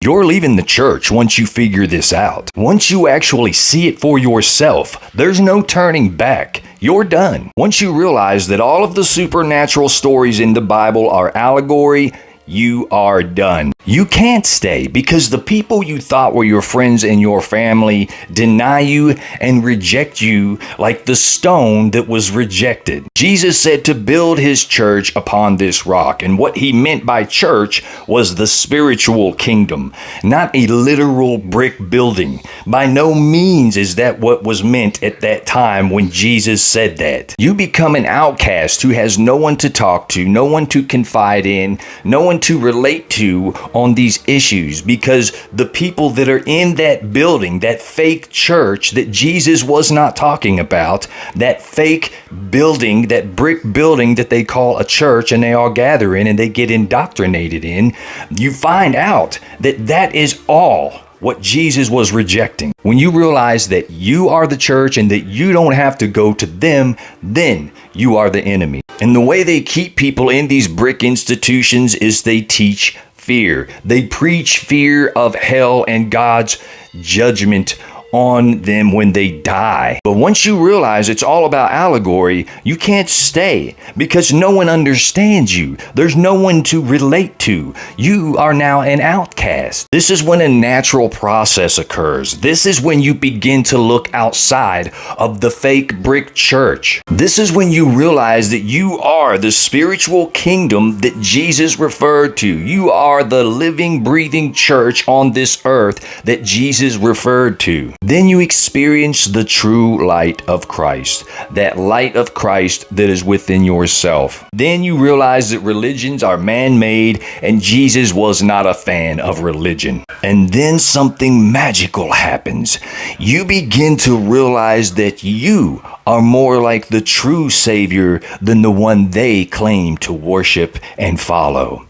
You're leaving the church once you figure this out. Once you actually see it for yourself, there's no turning back. You're done. Once you realize that all of the supernatural stories in the Bible are allegory, you are done. You can't stay because the people you thought were your friends and your family deny you and reject you like the stone that was rejected. Jesus said to build his church upon this rock, and what he meant by church was the spiritual kingdom, not a literal brick building. By no means is that what was meant at that time when Jesus said that. You become an outcast who has no one to talk to, no one to confide in, no one to relate to on these issues, because the people that are in that building, that fake church that Jesus was not talking about, that fake building, that brick building that they call a church and they all gather in and they get indoctrinated in, you find out that that is all what Jesus was rejecting. When you realize that you are the church and that you don't have to go to them, then you are the enemy. And the way they keep people in these brick institutions is they teach fear. They preach fear of hell and God's judgment on them when they die. But once you realize it's all about allegory, you can't stay because no one understands you. There's no one to relate to. You are now an outcast. This is when a natural process occurs. This is when you begin to look outside of the fake brick church. This is when you realize that you are the spiritual kingdom that Jesus referred to. You are the living, breathing church on this earth that Jesus referred to. Then you experience the true light of Christ, that light of Christ that is within yourself. Then you realize that religions are man-made and Jesus was not a fan of religion. And then something magical happens. You begin to realize that you are more like the true Savior than the one they claim to worship and follow.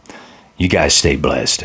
You guys stay blessed.